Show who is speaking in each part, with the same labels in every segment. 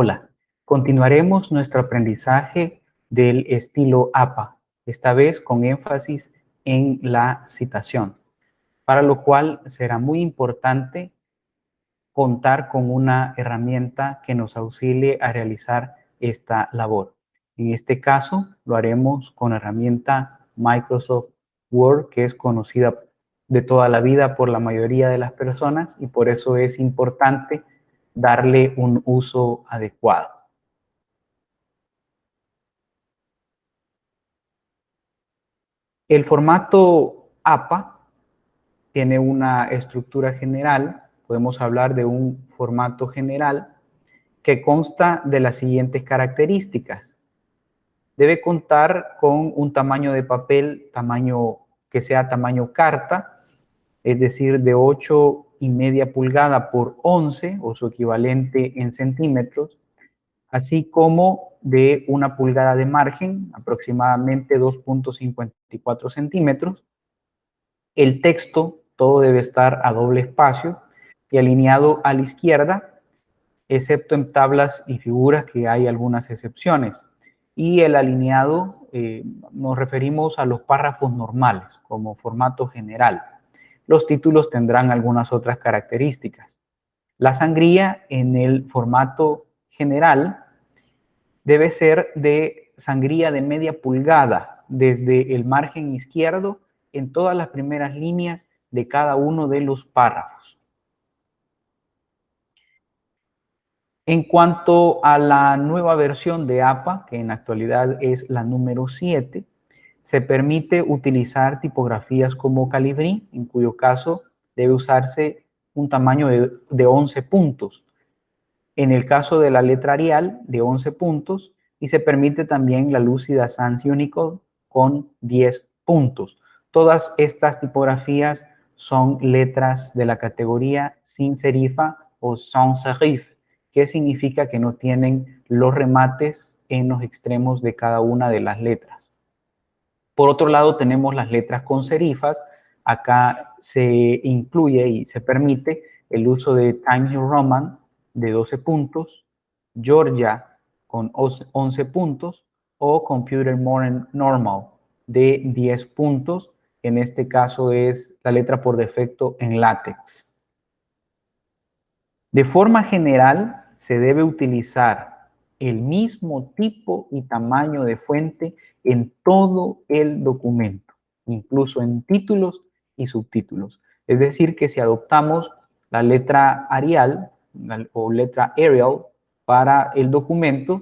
Speaker 1: Hola, continuaremos nuestro aprendizaje del estilo APA, esta vez con énfasis en la citación, para lo cual será muy importante contar con una herramienta que nos auxilie a realizar esta labor. En este caso, lo haremos con la herramienta Microsoft Word, que es conocida de toda la vida por la mayoría de las personas y por eso es importante darle un uso adecuado. El formato APA tiene una estructura general. Podemos hablar de un formato general que consta de las siguientes características. Debe contar con un tamaño de papel, que sea tamaño carta, es decir, de 8,5 pulgadas por 11 o su equivalente en centímetros, así como de 1 pulgada de margen, aproximadamente 2,54 centímetros. El texto, todo debe estar a doble espacio y alineado a la izquierda, excepto en tablas y figuras, que hay algunas excepciones. Y el alineado, nos referimos a los párrafos normales, como formato general. Los títulos tendrán algunas otras características. La sangría en el formato general debe ser de sangría de media pulgada desde el margen izquierdo en todas las primeras líneas de cada uno de los párrafos. En cuanto a la nueva versión de APA, que en la actualidad es la número 7, se permite utilizar tipografías como Calibri, en cuyo caso debe usarse un tamaño de 11 puntos. En el caso de la letra Arial, de 11 puntos, y se permite también la Lucida Sans Unicode con 10 puntos. Todas estas tipografías son letras de la categoría sin serifa o sans serif, que significa que no tienen los remates en los extremos de cada una de las letras. Por otro lado, tenemos las letras con serifas. Acá se incluye y se permite el uso de Times New Roman de 12 puntos, Georgia con 11 puntos o Computer Modern Normal de 10 puntos. En este caso es la letra por defecto en látex. De forma general, se debe utilizar el mismo tipo y tamaño de fuente en todo el documento, incluso en títulos y subtítulos. Es decir, que si adoptamos la letra Arial o letra Arial para el documento,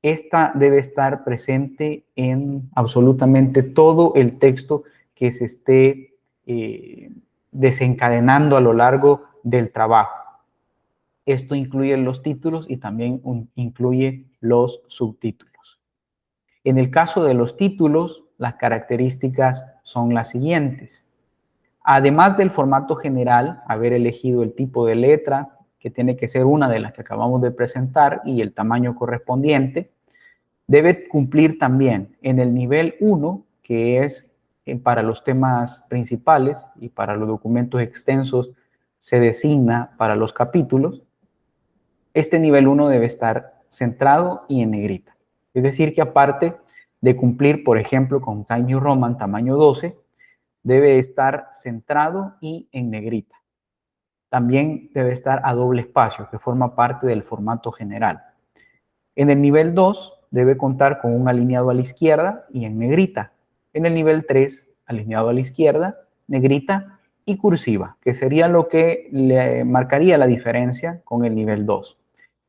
Speaker 1: esta debe estar presente en absolutamente todo el texto que se esté desencadenando a lo largo del trabajo. Esto incluye los títulos y también incluye los subtítulos. En el caso de los títulos, las características son las siguientes. Además del formato general, haber elegido el tipo de letra, que tiene que ser una de las que acabamos de presentar, y el tamaño correspondiente, debe cumplir también en el nivel 1, que es para los temas principales, y para los documentos extensos se designa para los capítulos. Este nivel 1 debe estar centrado y en negrita. Es decir, que aparte de cumplir, por ejemplo, con Times New Roman tamaño 12, debe estar centrado y en negrita. También debe estar a doble espacio, que forma parte del formato general. En el nivel 2 debe contar con un alineado a la izquierda y en negrita. En el nivel 3, alineado a la izquierda, negrita y cursiva, que sería lo que le marcaría la diferencia con el nivel 2.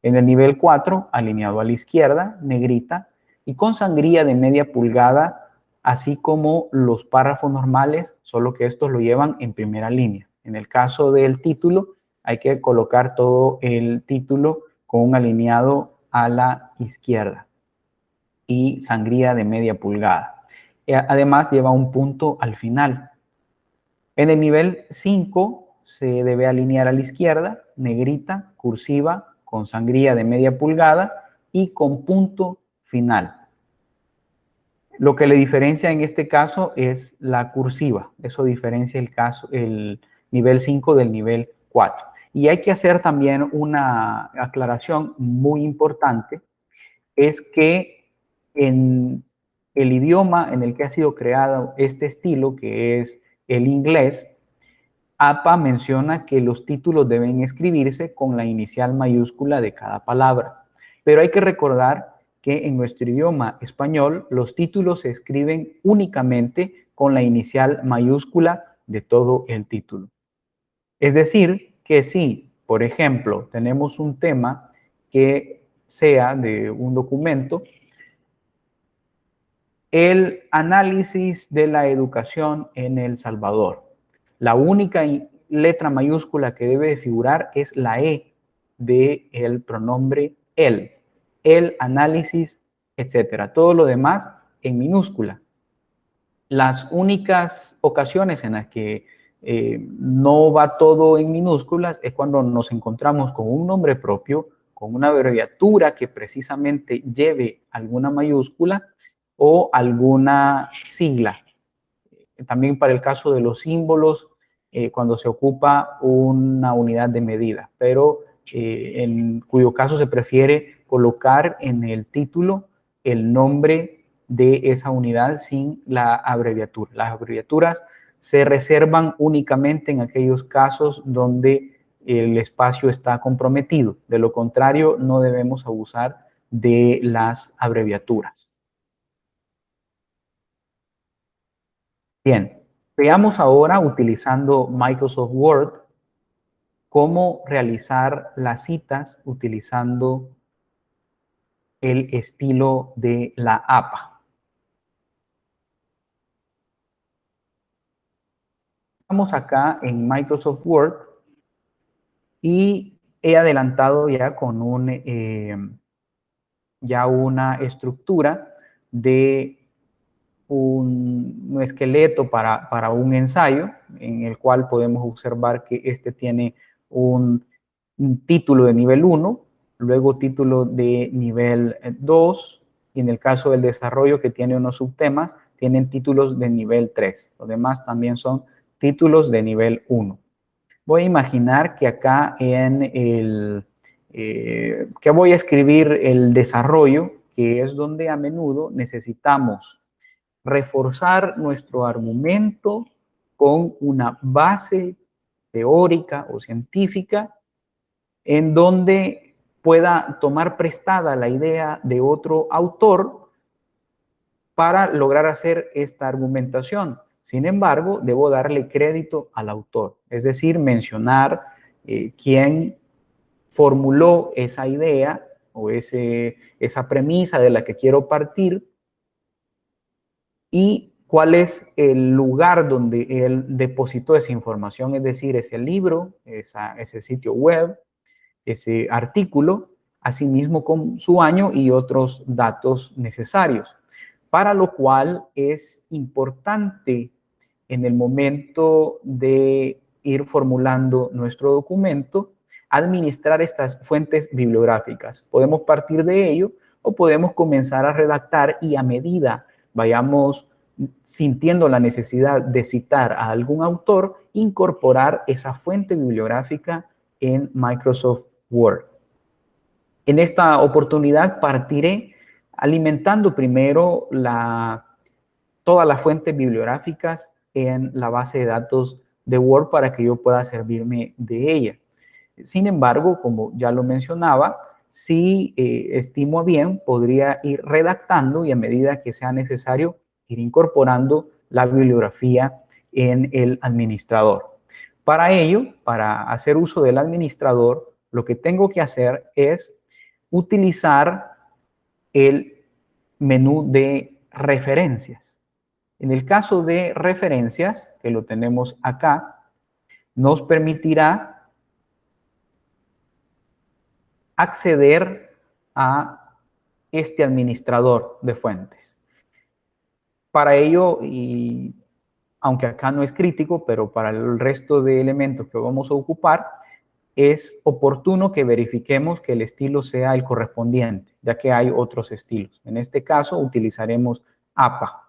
Speaker 1: En el nivel 4, alineado a la izquierda, negrita y con sangría de media pulgada, así como los párrafos normales, solo que estos lo llevan en primera línea. En el caso del título, hay que colocar todo el título con un alineado a la izquierda y sangría de media pulgada. Además, lleva un punto al final. En el nivel 5 se debe alinear a la izquierda, negrita, cursiva, con sangría de media pulgada y con punto final. Lo que le diferencia en este caso es la cursiva. Eso diferencia el nivel 5 del nivel 4. Y hay que hacer también una aclaración muy importante, es que en el idioma en el que ha sido creado este estilo, que es el inglés, APA menciona que los títulos deben escribirse con la inicial mayúscula de cada palabra. Pero hay que recordar que en nuestro idioma español los títulos se escriben únicamente con la inicial mayúscula de todo el título. Es decir, que si, por ejemplo, tenemos un tema que sea de un documento, el análisis de la educación en El Salvador. La única letra mayúscula que debe de figurar es la E del pronombre el análisis, etcétera. Todo lo demás en minúscula. Las únicas ocasiones en las que no va todo en minúsculas es cuando nos encontramos con un nombre propio, con una abreviatura que precisamente lleve alguna mayúscula o alguna sigla. También para el caso de los símbolos, cuando se ocupa una unidad de medida, pero en cuyo caso se prefiere colocar en el título el nombre de esa unidad sin la abreviatura. Las abreviaturas se reservan únicamente en aquellos casos donde el espacio está comprometido. De lo contrario, no debemos abusar de las abreviaturas. Bien, veamos ahora, utilizando Microsoft Word, cómo realizar las citas utilizando el estilo de la APA. Estamos acá en Microsoft Word y he adelantado ya con una estructura de un esqueleto para un ensayo, en el cual podemos observar que este tiene un título de nivel 1, luego título de nivel 2, y en el caso del desarrollo, que tiene unos subtemas, tienen títulos de nivel 3. Los demás también son títulos de nivel 1. Voy a imaginar que acá que voy a escribir el desarrollo, que es donde a menudo necesitamos reforzar nuestro argumento con una base teórica o científica en donde pueda tomar prestada la idea de otro autor para lograr hacer esta argumentación. Sin embargo, debo darle crédito al autor, es decir, mencionar quién formuló esa idea o esa premisa de la que quiero partir y cuál es el lugar donde él depositó esa información, es decir, ese libro, ese sitio web, ese artículo, asimismo con su año y otros datos necesarios, para lo cual es importante en el momento de ir formulando nuestro documento, administrar estas fuentes bibliográficas. Podemos partir de ello o podemos comenzar a redactar y a medida vayamos sintiendo la necesidad de citar a algún autor, incorporar esa fuente bibliográfica en Microsoft Word. En esta oportunidad partiré alimentando primero todas las fuentes bibliográficas en la base de datos de Word para que yo pueda servirme de ella. Sin embargo, como ya lo mencionaba, si estimo bien, podría ir redactando y a medida que sea necesario ir incorporando la bibliografía en el administrador. Para ello, para hacer uso del administrador, lo que tengo que hacer es utilizar el menú de referencias. En el caso de referencias, que lo tenemos acá, nos permitirá acceder a este administrador de fuentes. Para ello, y aunque acá no es crítico, pero para el resto de elementos que vamos a ocupar, es oportuno que verifiquemos que el estilo sea el correspondiente, ya que hay otros estilos. En este caso, utilizaremos APA.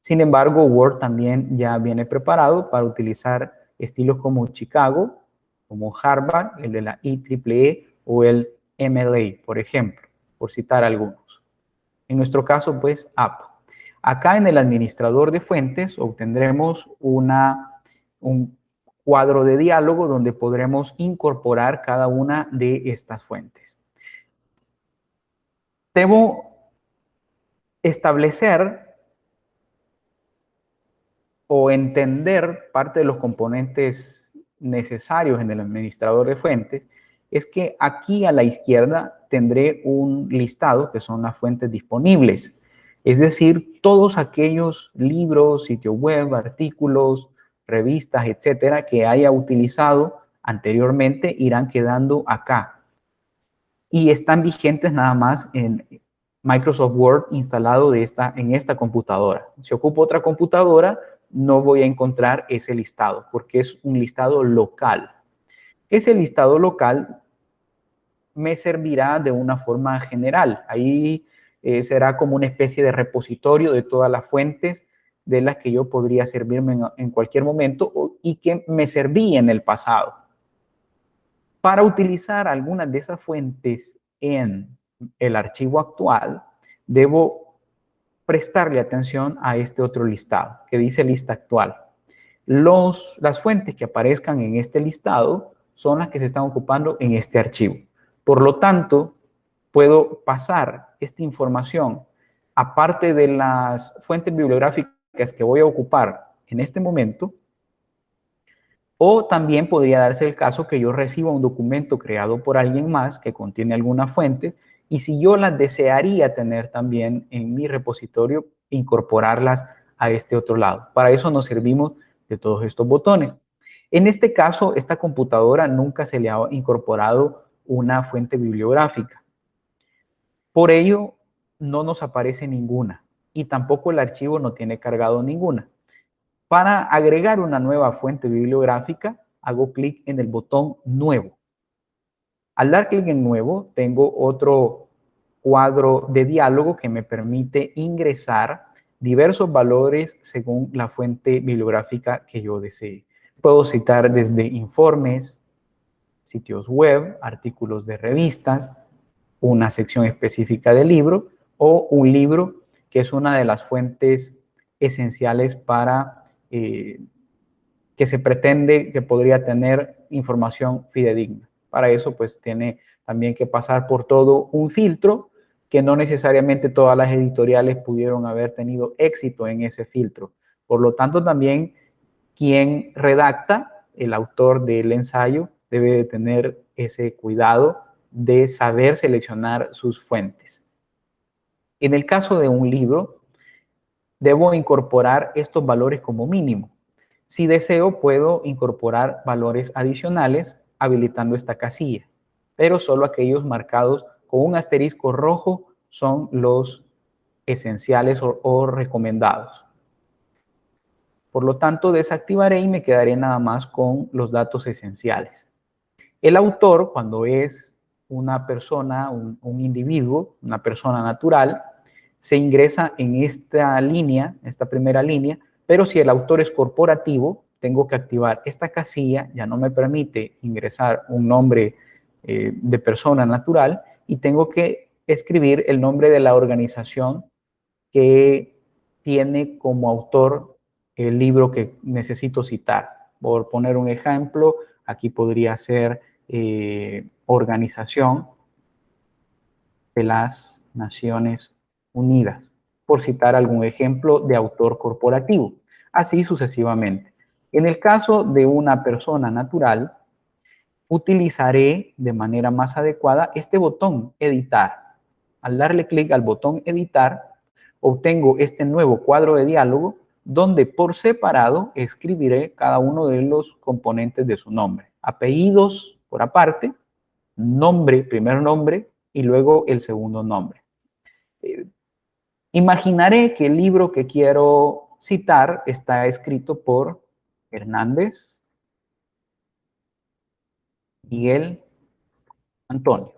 Speaker 1: Sin embargo, Word también ya viene preparado para utilizar estilos como Chicago como Harvard, el de la IEEE o el MLA, por ejemplo, por citar algunos. En nuestro caso, pues, app. Acá en el administrador de fuentes obtendremos un cuadro de diálogo donde podremos incorporar cada una de estas fuentes. Debo establecer o entender parte de los componentes necesarios en el administrador de fuentes. Es que aquí a la izquierda tendré un listado que son las fuentes disponibles. Es decir, todos aquellos libros, sitios web, artículos, revistas, etcétera, que haya utilizado anteriormente irán quedando acá. Y están vigentes nada más en Microsoft Word instalado en esta computadora. Si ocupo otra computadora, no voy a encontrar ese listado porque es un listado local. Ese listado local me servirá de una forma general. Ahí será como una especie de repositorio de todas las fuentes de las que yo podría servirme en cualquier momento y que me serví en el pasado. Para utilizar algunas de esas fuentes en el archivo actual, debo prestarle atención a este otro listado que dice lista actual. Las fuentes que aparezcan en este listado son las que se están ocupando en este archivo. Por lo tanto, puedo pasar esta información, aparte de las fuentes bibliográficas que voy a ocupar en este momento, o también podría darse el caso que yo reciba un documento creado por alguien más que contiene algunas fuentes y si yo las desearía tener también en mi repositorio, incorporarlas a este otro lado. Para eso nos servimos de todos estos botones. En este caso, esta computadora nunca se le ha incorporado una fuente bibliográfica. Por ello, no nos aparece ninguna y tampoco el archivo no tiene cargado ninguna. Para agregar una nueva fuente bibliográfica, hago clic en el botón Nuevo. Al dar clic en Nuevo, tengo otro cuadro de diálogo que me permite ingresar diversos valores según la fuente bibliográfica que yo desee. Puedo citar desde informes, sitios web, artículos de revistas, una sección específica del libro o un libro que es una de las fuentes esenciales para que se pretende que podría tener información fidedigna. Para eso, pues, tiene también que pasar por todo un filtro que no necesariamente todas las editoriales pudieron haber tenido éxito en ese filtro. Por lo tanto, también quien redacta, el autor del ensayo, debe de tener ese cuidado de saber seleccionar sus fuentes. En el caso de un libro, debo incorporar estos valores como mínimo. Si deseo, puedo incorporar valores adicionales habilitando esta casilla, pero solo aquellos marcados con un asterisco rojo son los esenciales o recomendados. Por lo tanto, desactivaré y me quedaré nada más con los datos esenciales. El autor, cuando es una persona, un individuo, una persona natural, se ingresa en esta línea, esta primera línea, pero si el autor es corporativo, tengo que activar esta casilla, ya no me permite ingresar un nombre de persona natural y tengo que escribir el nombre de la organización que tiene como autor el libro que necesito citar. Por poner un ejemplo, aquí podría ser Organización de las Naciones Unidas, por citar algún ejemplo de autor corporativo, así sucesivamente. En el caso de una persona natural, utilizaré de manera más adecuada este botón editar. Al darle clic al botón editar, obtengo este nuevo cuadro de diálogo donde por separado escribiré cada uno de los componentes de su nombre. Apellidos por aparte, nombre, primer nombre y luego el segundo nombre. Imaginaré que el libro que quiero citar está escrito por Hernández Miguel Antonio.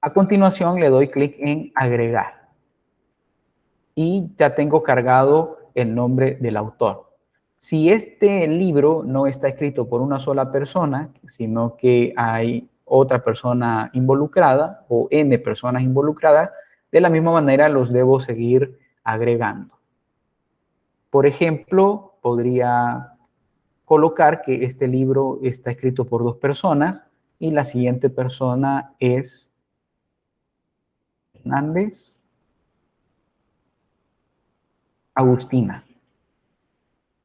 Speaker 1: A continuación le doy clic en agregar y ya tengo cargado el nombre del autor. Si este libro no está escrito por una sola persona, sino que hay otra persona involucrada o N personas involucradas, de la misma manera los debo seguir agregando. Por ejemplo, podría colocar que este libro está escrito por 2 personas y la siguiente persona es Hernández Agustina.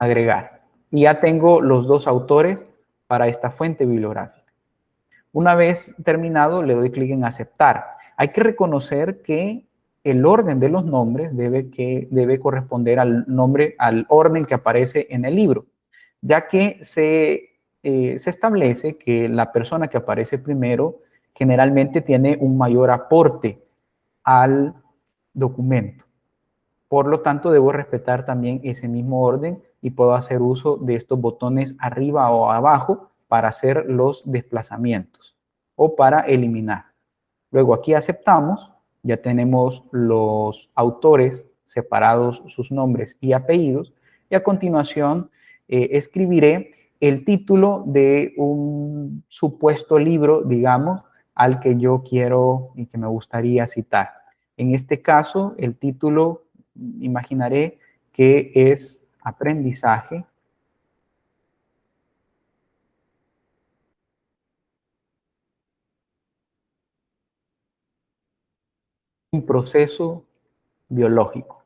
Speaker 1: Agregar. Y ya tengo los 2 autores para esta fuente bibliográfica. Una vez terminado, le doy clic en aceptar. Hay que reconocer que el orden de los nombres debe corresponder al nombre, al orden que aparece en el libro, ya que se establece que la persona que aparece primero generalmente tiene un mayor aporte al documento. Por lo tanto, debo respetar también ese mismo orden y puedo hacer uso de estos botones arriba o abajo para hacer los desplazamientos o para eliminar. Luego aquí aceptamos, ya tenemos los autores separados sus nombres y apellidos y a continuación escribiré el título de un supuesto libro, digamos, al que yo quiero y que me gustaría citar. En este caso, el título imaginaré que es aprendizaje, un proceso biológico.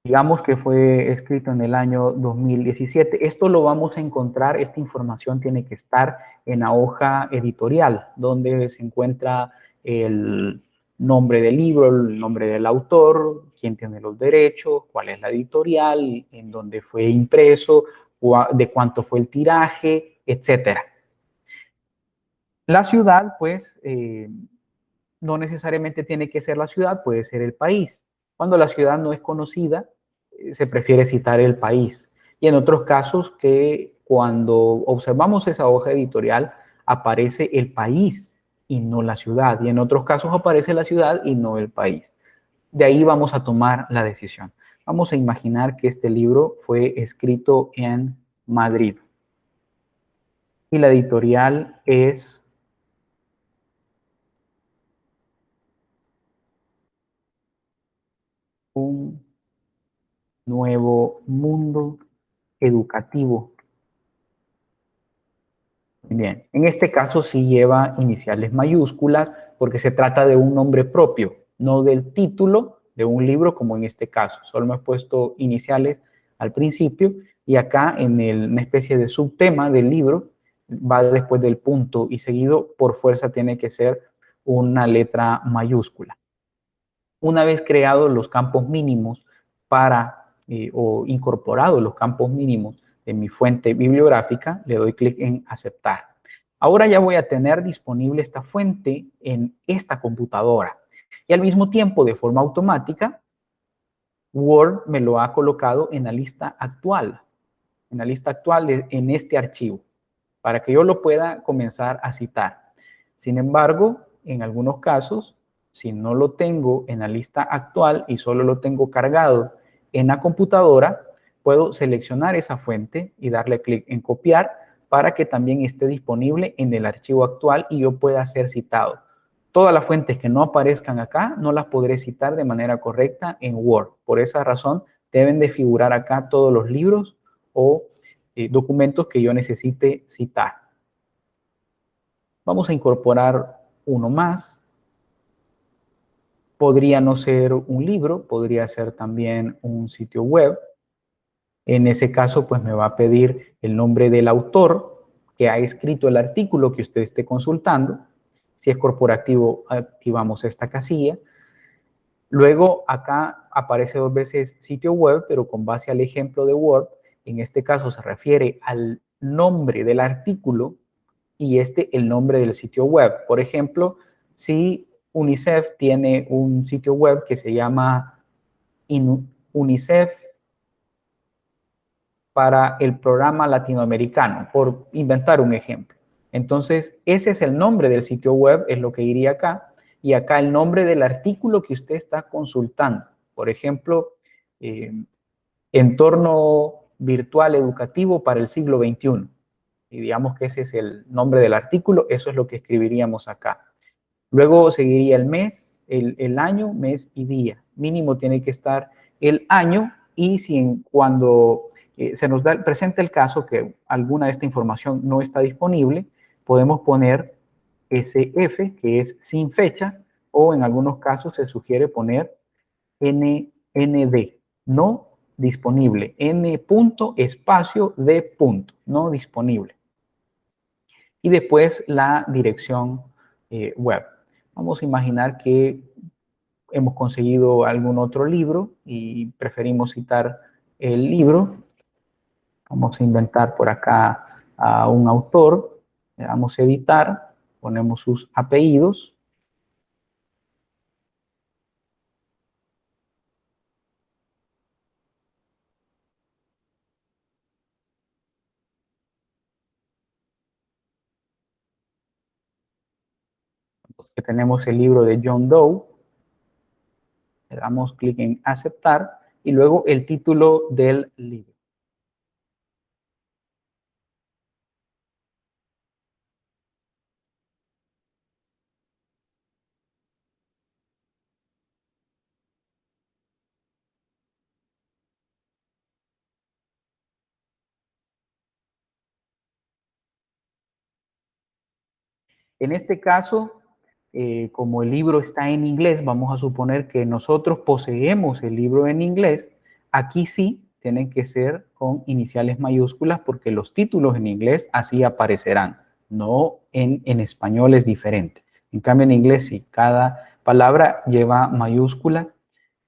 Speaker 1: Digamos que fue escrito en el año 2017. Esto lo vamos a encontrar, esta información tiene que estar en la hoja editorial, donde se encuentra el nombre del libro, el nombre del autor, quién tiene los derechos, cuál es la editorial, en dónde fue impreso, de cuánto fue el tiraje, etcétera. La ciudad, pues, no necesariamente tiene que ser la ciudad, puede ser el país. Cuando la ciudad no es conocida, se prefiere citar el país. Y en otros casos que cuando observamos esa hoja editorial aparece el país y no la ciudad. Y en otros casos aparece la ciudad y no el país. De ahí vamos a tomar la decisión. Vamos a imaginar que este libro fue escrito en Madrid. Y la editorial es Un Nuevo Mundo Educativo. Bien, en este caso sí lleva iniciales mayúsculas porque se trata de un nombre propio, no del título de un libro como en este caso. Solo me he puesto iniciales al principio y acá en una especie de subtema del libro va después del punto y seguido por fuerza tiene que ser una letra mayúscula. Una vez creados los campos mínimos o incorporados los campos mínimos de mi fuente bibliográfica, le doy clic en aceptar. Ahora ya voy a tener disponible esta fuente en esta computadora y al mismo tiempo, de forma automática, Word me lo ha colocado en la lista actual, en este archivo, para que yo lo pueda comenzar a citar. Sin embargo, en algunos casos, si no lo tengo en la lista actual y solo lo tengo cargado en la computadora, puedo seleccionar esa fuente y darle clic en copiar para que también esté disponible en el archivo actual y yo pueda ser citado. Todas las fuentes que no aparezcan acá no las podré citar de manera correcta en Word. Por esa razón, deben de figurar acá todos los libros o documentos que yo necesite citar. Vamos a incorporar uno más. Podría no ser un libro, podría ser también un sitio web. En ese caso, pues me va a pedir el nombre del autor que ha escrito el artículo que usted esté consultando. Si es corporativo, activamos esta casilla. Luego acá aparece 2 veces sitio web, pero con base al ejemplo de Word, en este caso se refiere al nombre del artículo y el nombre del sitio web. Por ejemplo, si UNICEF tiene un sitio web que se llama UNICEF para el programa latinoamericano, por inventar un ejemplo. Entonces, ese es el nombre del sitio web, es lo que iría acá, y acá el nombre del artículo que usted está consultando. Por ejemplo, entorno virtual educativo para el siglo XXI. Y digamos que ese es el nombre del artículo, eso es lo que escribiríamos acá. Luego seguiría el mes, el año, mes y día. Mínimo tiene que estar el año y si cuando se nos presenta el caso que alguna de esta información no está disponible, podemos poner SF, que es sin fecha, o en algunos casos se sugiere poner ND, no disponible, N punto espacio D punto, no disponible. Y después la dirección web. Vamos a imaginar que hemos conseguido algún otro libro y preferimos citar el libro. Vamos a inventar por acá a un autor, le damos a editar, ponemos sus apellidos. Que tenemos el libro de John Doe, le damos clic en aceptar y luego el título del libro. En este caso, como el libro está en inglés, vamos a suponer que nosotros poseemos el libro en inglés. Aquí sí tienen que ser con iniciales mayúsculas porque los títulos en inglés así aparecerán, no en español es diferente. En cambio, en inglés sí, cada palabra lleva mayúscula,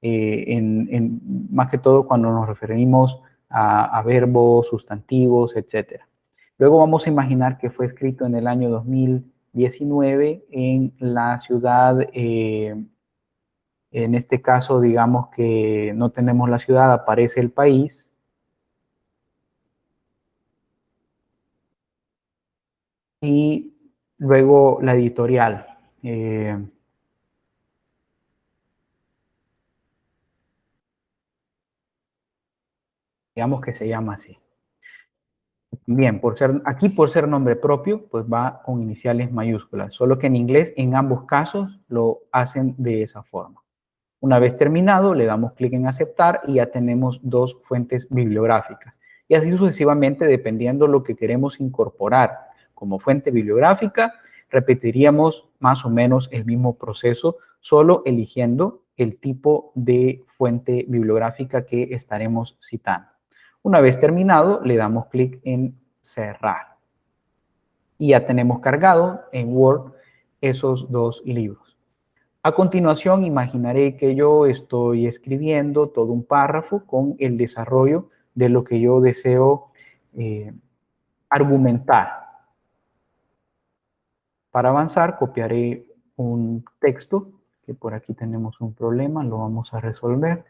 Speaker 1: más que todo cuando nos referimos a verbos, sustantivos, etc. Luego vamos a imaginar que fue escrito en el año 2019 en la ciudad, en este caso digamos que no tenemos la ciudad, aparece el país. Y luego la editorial. Digamos que se llama así. Bien, aquí por ser nombre propio, pues va con iniciales mayúsculas, solo que en inglés en ambos casos lo hacen de esa forma. Una vez terminado, le damos clic en aceptar y ya tenemos dos fuentes bibliográficas. Y así sucesivamente, dependiendo lo que queremos incorporar como fuente bibliográfica, repetiríamos más o menos el mismo proceso, solo eligiendo el tipo de fuente bibliográfica que estaremos citando. Una vez terminado, le damos clic en cerrar. Y ya tenemos cargado en Word esos dos libros. A continuación, imaginaré que yo estoy escribiendo todo un párrafo con el desarrollo de lo que yo deseo argumentar. Para avanzar, copiaré un texto, que por aquí tenemos un problema, lo vamos a resolver.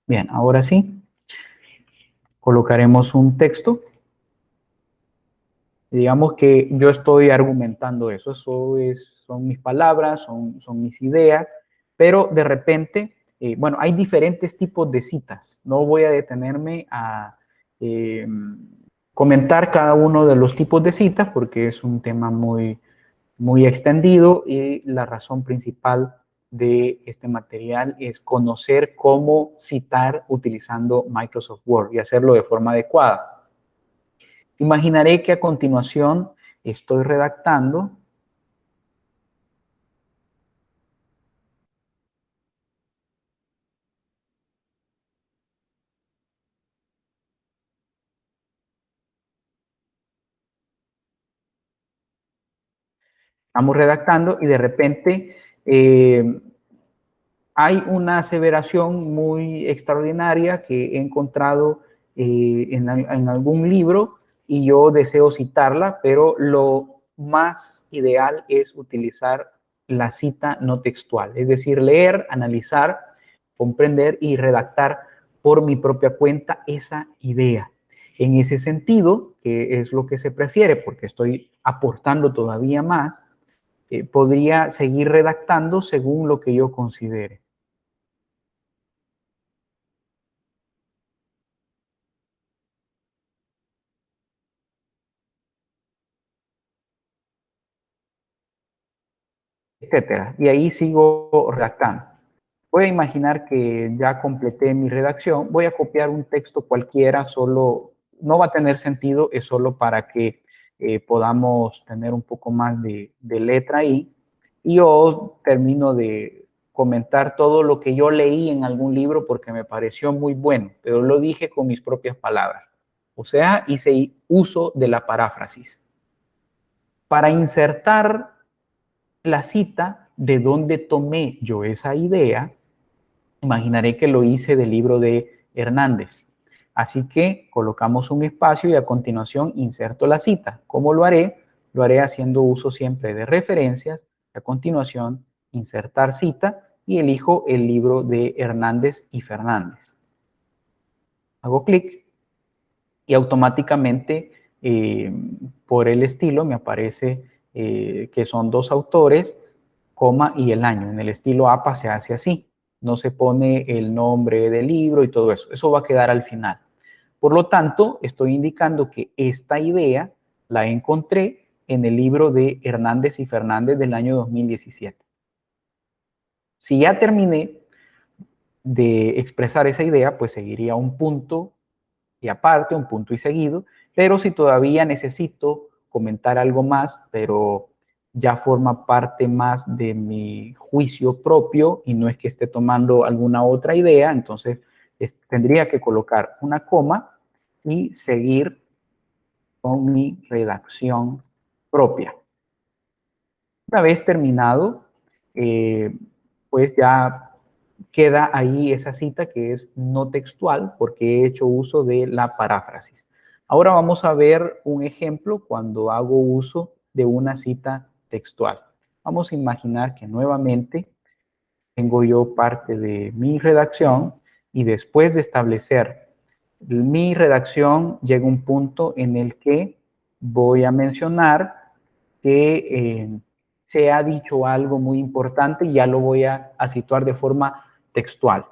Speaker 1: Bien, ahora sí, colocaremos un texto. Digamos que yo estoy argumentando eso, son mis palabras, son mis ideas, pero de repente, bueno, hay diferentes tipos de citas. No voy a detenerme a eh, comentar cada uno de los tipos de citas porque es un tema muy extendido y la razón principal de este material es conocer cómo citar utilizando Microsoft Word y hacerlo de forma adecuada. Imaginaré que a continuación estoy redactando estamos redactando y de repente hay una aseveración muy extraordinaria que he encontrado en algún libro y yo deseo citarla, pero lo más ideal es utilizar la cita no textual, es decir, leer, analizar, comprender y redactar por mi propia cuenta esa idea. En ese sentido, que es lo que se prefiere porque estoy aportando todavía más, podría seguir redactando según lo que yo considere. Etcétera. Y ahí sigo redactando. Voy a imaginar que ya completé mi redacción, voy a copiar un texto cualquiera, solo, no va a tener sentido, es solo para que podamos tener un poco más de letra ahí. Y yo termino de comentar todo lo que yo leí en algún libro porque me pareció muy bueno, pero lo dije con mis propias palabras. O sea, hice uso de la paráfrasis. Para insertar la cita de dónde tomé yo esa idea, imaginaré que lo hice del libro de Hernández. Así que colocamos un espacio y a continuación inserto la cita. ¿Cómo lo haré? Lo haré haciendo uso siempre de referencias. A continuación, insertar cita y elijo el libro de Hernández y Fernández. Hago clic y automáticamente por el estilo me aparece que son dos autores, coma y el año. En el estilo APA se hace así, no se pone el nombre del libro y todo eso. Eso va a quedar al final. Por lo tanto, estoy indicando que esta idea la encontré en el libro de Hernández y Fernández del año 2017. Si ya terminé de expresar esa idea, pues seguiría un punto y aparte, un punto y seguido, pero si todavía necesito comentar algo más, pero ya forma parte más de mi juicio propio y no es que esté tomando alguna otra idea, entonces tendría que colocar una coma y seguir con mi redacción propia. Una vez terminado, eh, pues ya queda ahí esa cita que es no textual porque he hecho uso de la paráfrasis. Ahora vamos a ver un ejemplo cuando hago uso de una cita textual. Vamos a imaginar que nuevamente tengo yo parte de mi redacción y después de establecer mi redacción llega un punto en el que voy a mencionar que se ha dicho algo muy importante y ya lo voy a situar de forma textual.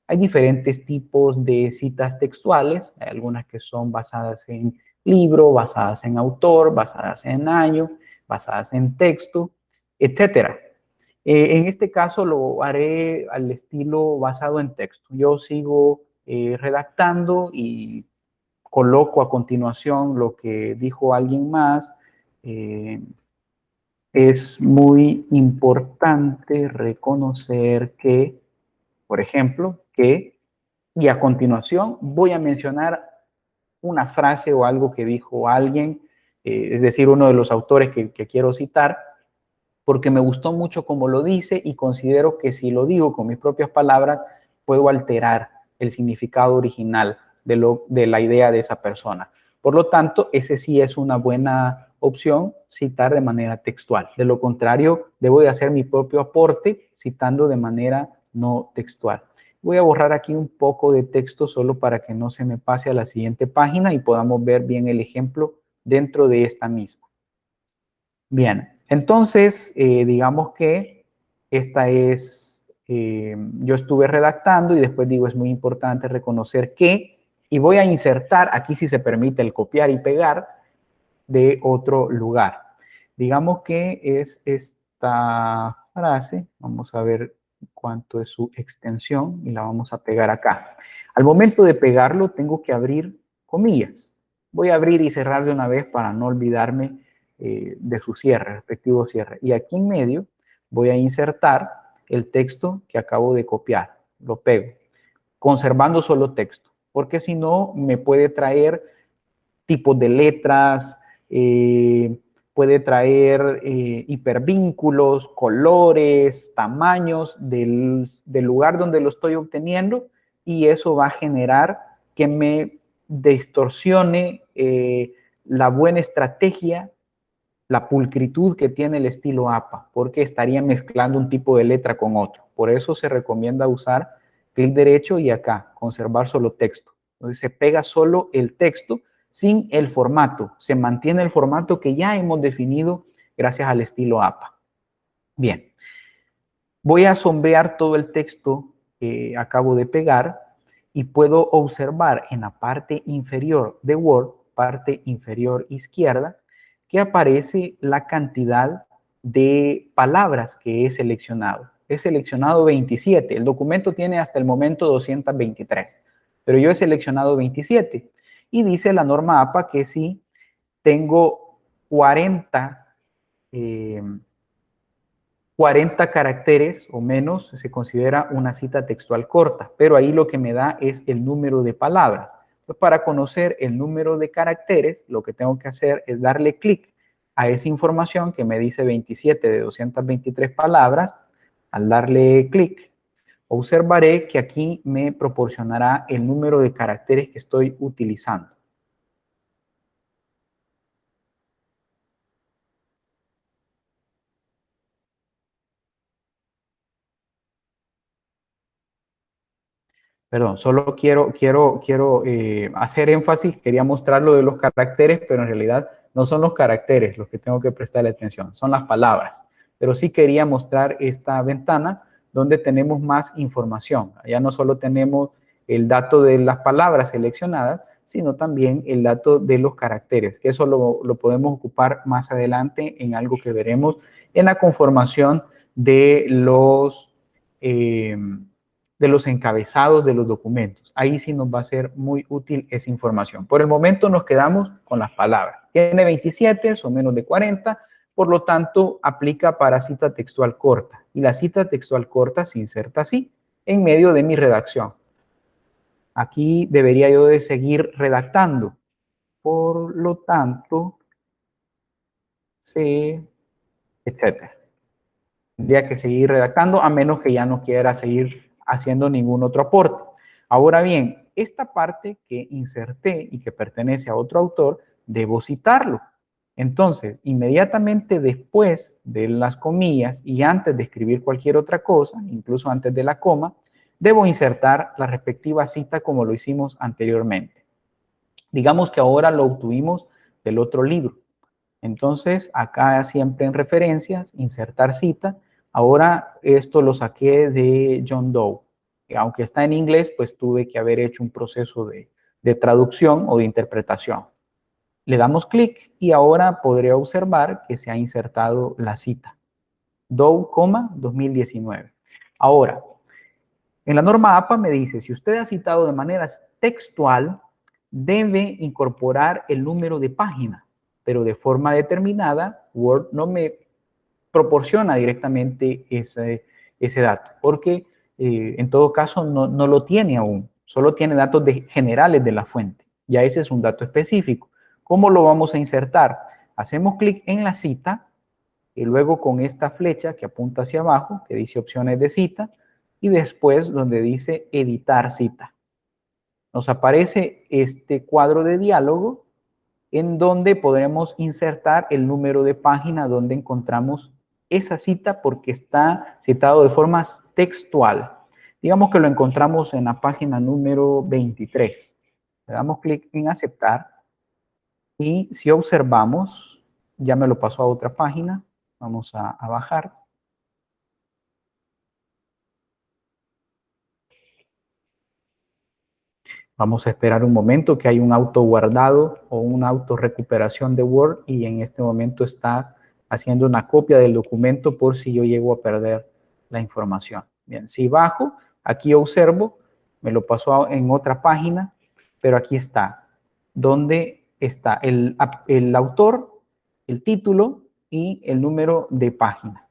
Speaker 1: Hay diferentes tipos de citas textuales, hay algunas que son basadas en libro, basadas en autor, basadas en año, basadas en texto, etcétera. En este caso lo haré al estilo basado en texto. Yo sigo redactando y coloco a continuación lo que dijo alguien más. Es muy importante reconocer que, por ejemplo, y a continuación voy a mencionar una frase o algo que dijo alguien, es decir, uno de los autores que quiero citar, porque me gustó mucho como lo dice y considero que si lo digo con mis propias palabras, puedo alterar el significado original de la idea de esa persona. Por lo tanto, ese sí es una buena opción, citar de manera textual. De lo contrario, debo de hacer mi propio aporte citando de manera no textual. Voy a borrar aquí un poco de texto solo para que no se me pase a la siguiente página y podamos ver bien el ejemplo dentro de esta misma. Bien, entonces, digamos que esta es, yo estuve redactando y después digo, es muy importante reconocer que, y voy a insertar, aquí sí se permite el copiar y pegar de otro lugar. Digamos que es esta frase, vamos a ver cuánto es su extensión y la vamos a pegar acá. Al momento de pegarlo tengo que abrir comillas. Voy a abrir y cerrar de una vez para no olvidarme de su cierre, respectivo cierre. Y aquí en medio voy a insertar el texto que acabo de copiar. Lo pego, conservando solo texto, porque si no me puede traer tipos de letras, puede traer hipervínculos, colores, tamaños del lugar donde lo estoy obteniendo y eso va a generar que me distorsione la buena estrategia, la pulcritud que tiene el estilo APA, porque estaría mezclando un tipo de letra con otro. Por eso se recomienda usar clic derecho y acá, conservar solo texto. Entonces se pega solo el texto sin el formato. Se mantiene el formato que ya hemos definido gracias al estilo APA. Bien, voy a sombrear todo el texto que acabo de pegar y puedo observar en la parte inferior de Word, parte inferior izquierda, que aparece la cantidad de palabras que he seleccionado. He seleccionado 27. El documento tiene hasta el momento 223, pero yo he seleccionado 27. Y dice la norma APA que si tengo 40 caracteres o menos, se considera una cita textual corta, pero ahí lo que me da es el número de palabras. Entonces, para conocer el número de caracteres, lo que tengo que hacer es darle clic a esa información que me dice 27 de 223 palabras. Al darle clic, observaré que aquí me proporcionará el número de caracteres que estoy utilizando. Perdón, solo quiero hacer énfasis, quería mostrar lo de los caracteres, pero en realidad no son los caracteres los que tengo que prestarle atención, son las palabras. Pero sí quería mostrar esta ventana donde tenemos más información. Allá no solo tenemos el dato de las palabras seleccionadas, sino también el dato de los caracteres, que eso lo podemos ocupar más adelante en algo que veremos en la conformación de eh, los encabezados de los documentos. Ahí sí nos va a ser muy útil esa información. Por el momento nos quedamos con las palabras. Tiene 27, son menos de 40, por lo tanto aplica para cita textual corta. Y la cita textual corta se inserta así, en medio de mi redacción. Aquí debería yo de seguir redactando. Por lo tanto, C, etcétera. Tendría que seguir redactando a menos que ya no quiera seguir haciendo ningún otro aporte. Ahora bien, esta parte que inserté y que pertenece a otro autor, debo citarlo. Entonces, inmediatamente después de las comillas y antes de escribir cualquier otra cosa, incluso antes de la coma, debo insertar la respectiva cita como lo hicimos anteriormente. Digamos que ahora lo obtuvimos del otro libro. Entonces, acá siempre en referencias, insertar cita. Ahora esto lo saqué de John Doe. Aunque está en inglés, pues tuve que haber hecho un proceso de traducción o de interpretación. Le damos clic y ahora podré observar que se ha insertado la cita. Doe, 2019. Ahora, en la norma APA me dice, si usted ha citado de manera textual, debe incorporar el número de página, pero de forma determinada, Word no me proporciona directamente ese dato, porque en todo caso no lo tiene aún, solo tiene datos generales de la fuente, ya ese es un dato específico. ¿Cómo lo vamos a insertar? Hacemos clic en la cita y luego con esta flecha que apunta hacia abajo, que dice opciones de cita, y después donde dice editar cita. Nos aparece este cuadro de diálogo en donde podremos insertar el número de página donde encontramos esa cita porque está citado de forma textual. Digamos que lo encontramos en la página número 23. Le damos clic en aceptar y si observamos, ya me lo pasó a otra página. Vamos a bajar. Vamos a esperar un momento que hay un auto guardado o una auto recuperación de Word y en este momento está haciendo una copia del documento por si yo llego a perder la información. Bien, si bajo, aquí observo, me lo pasó en otra página, pero aquí está, donde está el autor, el título y el número de página.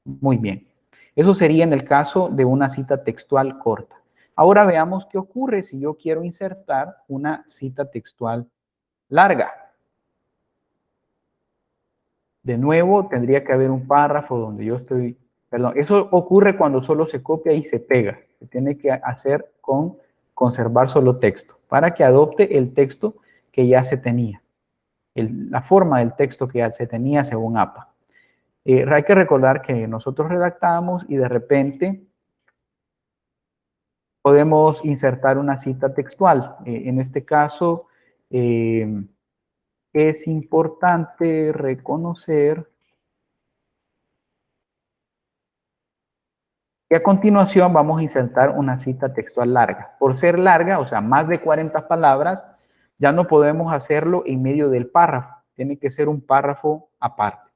Speaker 1: Muy bien. Eso sería en el caso de una cita textual corta. Ahora veamos qué ocurre si yo quiero insertar una cita textual larga. De nuevo, tendría que haber un párrafo donde yo estoy... Perdón, eso ocurre cuando solo se copia y se pega. Se tiene que hacer con conservar solo texto para que adopte el texto que ya se tenía. La forma del texto que ya se tenía según APA. Hay que recordar que nosotros redactamos y de repente podemos insertar una cita textual. En este caso, es importante reconocer Y a continuación vamos a insertar una cita textual larga. Por ser larga, o sea, más de 40 palabras, ya no podemos hacerlo en medio del párrafo. Tiene que ser un párrafo aparte.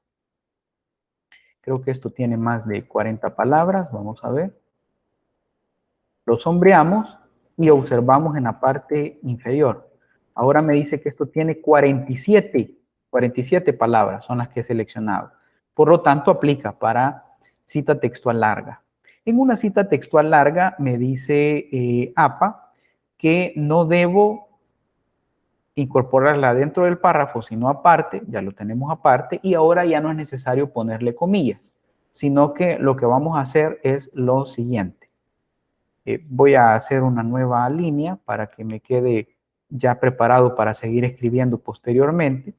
Speaker 1: Creo que esto tiene más de 40 palabras. Vamos a ver. Lo sombreamos y observamos en la parte inferior. Ahora me dice que esto tiene 47 palabras, son las que he seleccionado. Por lo tanto, aplica para cita textual larga. En una cita textual larga me dice APA que no debo incorporarla dentro del párrafo, sino aparte, ya lo tenemos aparte, y ahora ya no es necesario ponerle comillas, sino que lo que vamos a hacer es lo siguiente. Voy a hacer una nueva línea para que me quede ya preparado para seguir escribiendo posteriormente.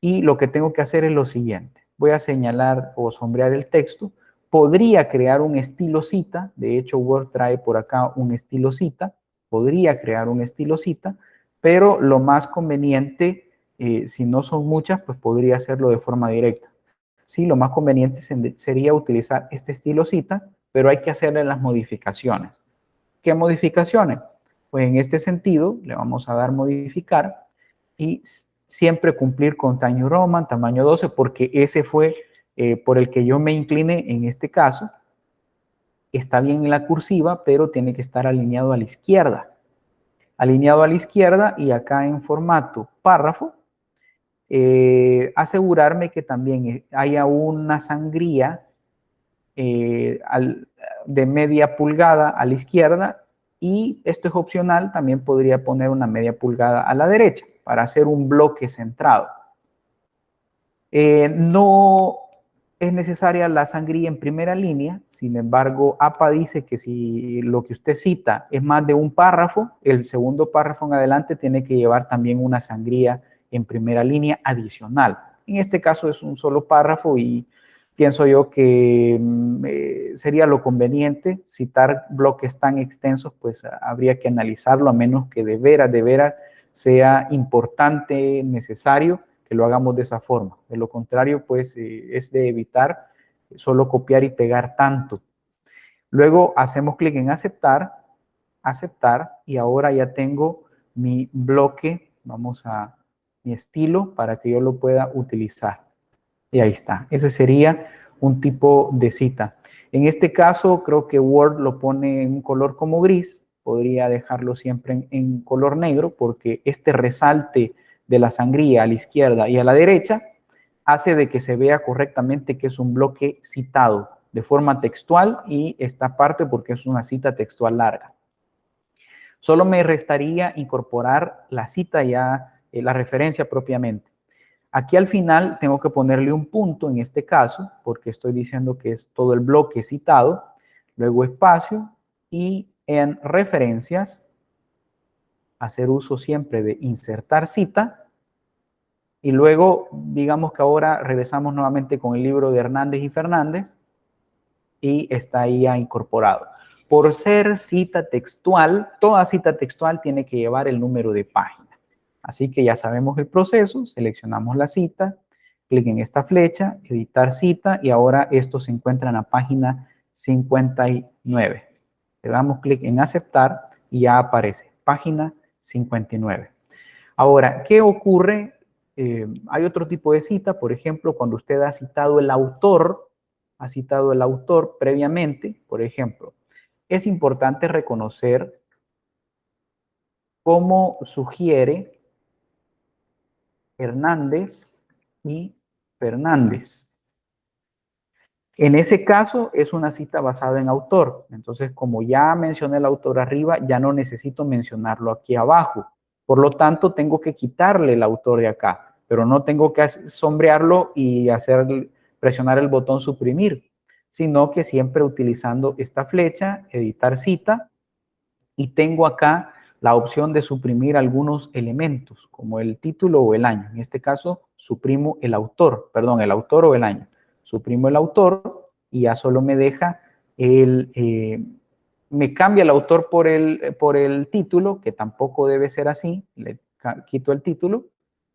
Speaker 1: Y lo que tengo que hacer es lo siguiente. Voy a señalar o sombrear el texto. Podría crear un estilo cita. De hecho, Word trae por acá un estilo cita. Podría crear un estilo cita, pero lo más conveniente, si no son muchas, pues podría hacerlo de forma directa. Sí, lo más conveniente sería utilizar este estilo cita, pero hay que hacerle las modificaciones. ¿Qué modificaciones? Pues en este sentido le vamos a dar modificar y siempre cumplir con Times New Roman, tamaño 12, porque ese fue por el que yo me incliné en este caso. Está bien en la cursiva, pero tiene que estar alineado a la izquierda. Alineado a la izquierda y acá en formato párrafo, asegurarme que también haya una sangría de media pulgada a la izquierda, y esto es opcional, también podría poner una media pulgada a la derecha para hacer un bloque centrado. No es necesaria la sangría en primera línea, sin embargo, APA dice que si lo que usted cita es más de un párrafo, el segundo párrafo en adelante tiene que llevar también una sangría en primera línea adicional. En este caso es un solo párrafo y pienso yo que sería lo conveniente. Citar bloques tan extensos, pues habría que analizarlo, a menos que de veras sea importante, necesario, que lo hagamos de esa forma. De lo contrario, pues es de evitar solo copiar y pegar tanto. Luego hacemos clic en aceptar, aceptar, y ahora ya tengo mi bloque, vamos a mi estilo para que yo lo pueda utilizar. Y ahí está. Ese sería un tipo de cita. En este caso, creo que Word lo pone en un color como gris. Podría dejarlo siempre en color negro, porque este resalte de la sangría a la izquierda y a la derecha hace de que se vea correctamente que es un bloque citado de forma textual, y esta parte porque es una cita textual larga. Solo me restaría incorporar la cita ya, la referencia propiamente. Aquí al final tengo que ponerle un punto en este caso, porque estoy diciendo que es todo el bloque citado, luego espacio, y en referencias, hacer uso siempre de insertar cita, y luego digamos que ahora regresamos nuevamente con el libro de Hernández y Fernández, y está ahí ya incorporado. Por ser cita textual, toda cita textual tiene que llevar el número de página. Así que ya sabemos el proceso, seleccionamos la cita, clic en esta flecha, editar cita, y ahora esto se encuentra en la página 59. Le damos clic en aceptar y ya aparece, página 59. Ahora, ¿qué ocurre? Hay otro tipo de cita, por ejemplo, cuando usted ha citado el autor previamente, por ejemplo. Es importante reconocer cómo sugiere Hernández y Fernández. En ese caso es una cita basada en autor. Entonces, como ya mencioné el autor arriba, ya no necesito mencionarlo aquí abajo. Por lo tanto, tengo que quitarle el autor de acá, pero no tengo que sombrearlo y presionar el botón suprimir, sino que siempre utilizando esta flecha, editar cita, y tengo acá la opción de suprimir algunos elementos, como el título o el año. En este caso, suprimo el autor o el año. Suprimo el autor y ya solo me deja me cambia el autor por el título, que tampoco debe ser así. Le quito el título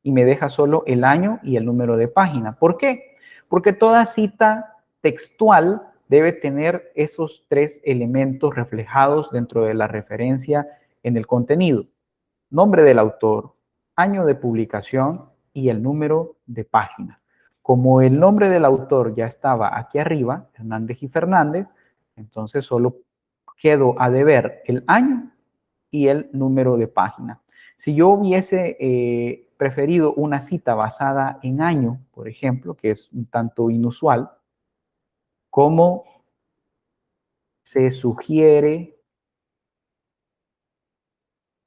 Speaker 1: y me deja solo el año y el número de página. ¿Por qué? Porque toda cita textual debe tener esos tres elementos reflejados dentro de la referencia en el contenido: nombre del autor, año de publicación y el número de página. Como el nombre del autor ya estaba aquí arriba, Hernández y Fernández, entonces solo quedó a deber el año y el número de página. Si yo hubiese preferido una cita basada en año, por ejemplo, que es un tanto inusual, como se sugiere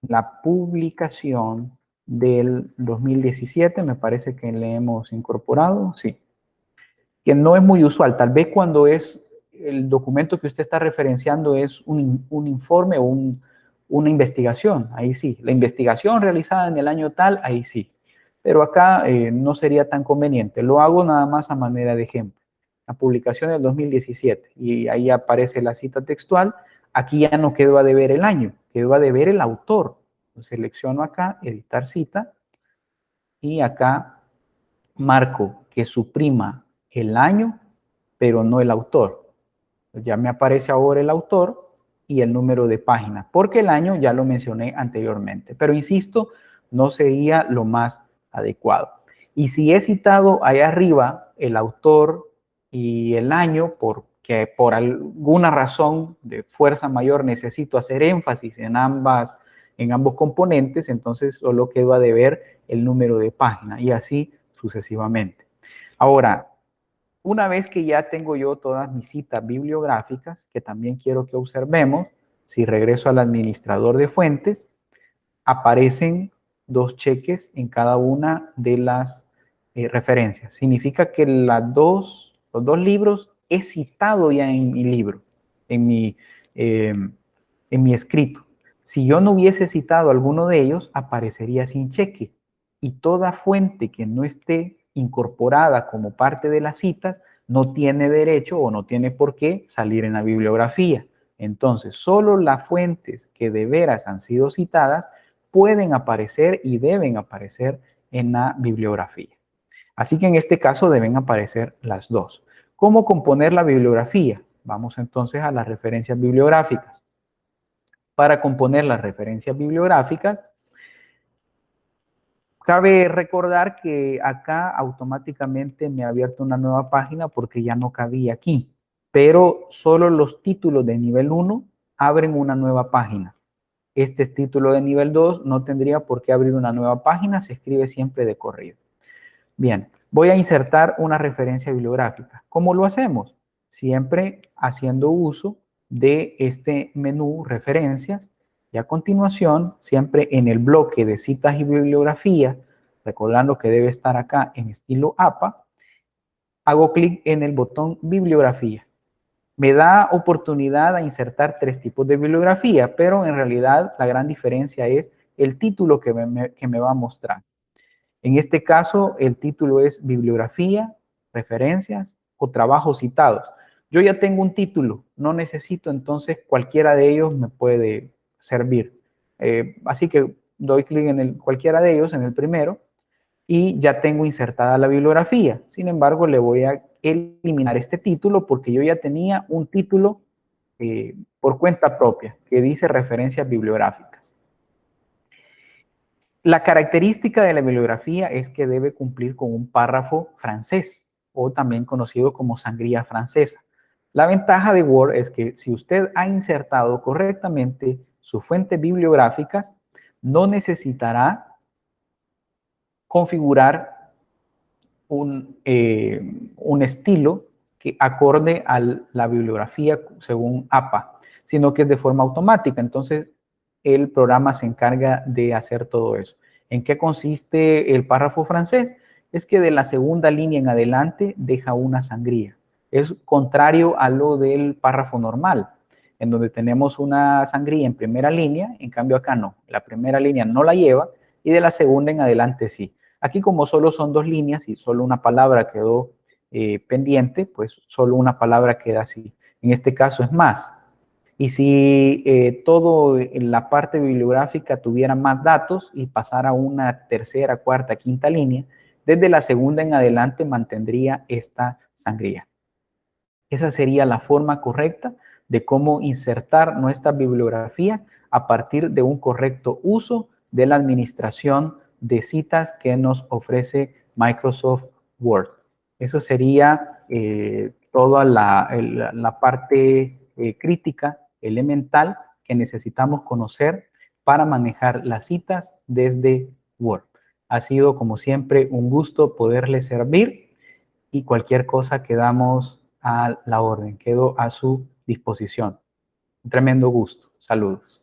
Speaker 1: la publicación del 2017, me parece que le hemos incorporado, sí, que no es muy usual. Tal vez cuando es el documento que usted está referenciando es un informe o una investigación, ahí sí. La investigación realizada en el año tal, ahí sí. Pero acá no sería tan conveniente. Lo hago nada más a manera de ejemplo. La publicación del 2017 y ahí aparece la cita textual. Aquí ya no quedó a deber el año, quedó a deber el autor. Lo selecciono acá, editar cita, y acá marco que suprima el año, pero no el autor. Ya me aparece ahora el autor y el número de página, porque el año ya lo mencioné anteriormente. Pero insisto, no sería lo más adecuado. Y si he citado ahí arriba el autor y el año, porque por alguna razón de fuerza mayor necesito hacer énfasis en ambos componentes, entonces solo quedo a deber el número de página y así sucesivamente. Ahora, una vez que ya tengo yo todas mis citas bibliográficas, que también quiero que observemos, si regreso al administrador de fuentes, aparecen dos cheques en cada una de las referencias. Significa que los dos libros he citado ya en mi libro, en mi, eh, en mi escrito. Si yo no hubiese citado alguno de ellos, aparecería sin cheque. Y toda fuente que no esté incorporada como parte de las citas no tiene derecho o no tiene por qué salir en la bibliografía. Entonces, solo las fuentes que de veras han sido citadas pueden aparecer y deben aparecer en la bibliografía. Así que en este caso deben aparecer las dos. ¿Cómo componer la bibliografía? Vamos entonces a las referencias bibliográficas. Para componer las referencias bibliográficas, cabe recordar que acá automáticamente me ha abierto una nueva página porque ya no cabía aquí, pero solo los títulos de nivel 1 abren una nueva página. Este es título de nivel 2, no tendría por qué abrir una nueva página, se escribe siempre de corrido. Bien, voy a insertar una referencia bibliográfica. ¿Cómo lo hacemos? Siempre haciendo uso de este menú referencias y a continuación, siempre en el bloque de citas y bibliografía, recordando que debe estar acá en estilo APA, hago clic en el botón bibliografía. Me da oportunidad a insertar tres tipos de bibliografía, pero en realidad la gran diferencia es el título que me va a mostrar. En este caso, el título es bibliografía, referencias o trabajos citados. Yo ya tengo un título, no necesito, entonces cualquiera de ellos me puede servir. Así que doy clic en cualquiera de ellos, en el primero, y ya tengo insertada la bibliografía. Sin embargo, le voy a eliminar este título porque yo ya tenía un título por cuenta propia que dice referencias bibliográficas. La característica de la bibliografía es que debe cumplir con un párrafo francés o también conocido como sangría francesa. La ventaja de Word es que si usted ha insertado correctamente sus fuentes bibliográficas, no necesitará configurar un estilo que acorde a la bibliografía según APA, sino que es de forma automática. Entonces, el programa se encarga de hacer todo eso. ¿En qué consiste el párrafo francés? Es que de la segunda línea en adelante deja una sangría. Es contrario a lo del párrafo normal, en donde tenemos una sangría en primera línea, en cambio acá no. La primera línea no la lleva y de la segunda en adelante sí. Aquí como solo son dos líneas y solo una palabra quedó pendiente, pues solo una palabra queda así. En este caso es más. Y si todo en la parte bibliográfica tuviera más datos y pasara a una tercera, cuarta, quinta línea, desde la segunda en adelante mantendría esta sangría. Esa sería la forma correcta de cómo insertar nuestra bibliografía a partir de un correcto uso de la administración de citas que nos ofrece Microsoft Word. Eso sería toda la parte crítica, elemental, que necesitamos conocer para manejar las citas desde Word. Ha sido, como siempre, un gusto poderle servir y cualquier cosa quedamos a la orden. Quedo a su disposición. Un tremendo gusto. Saludos.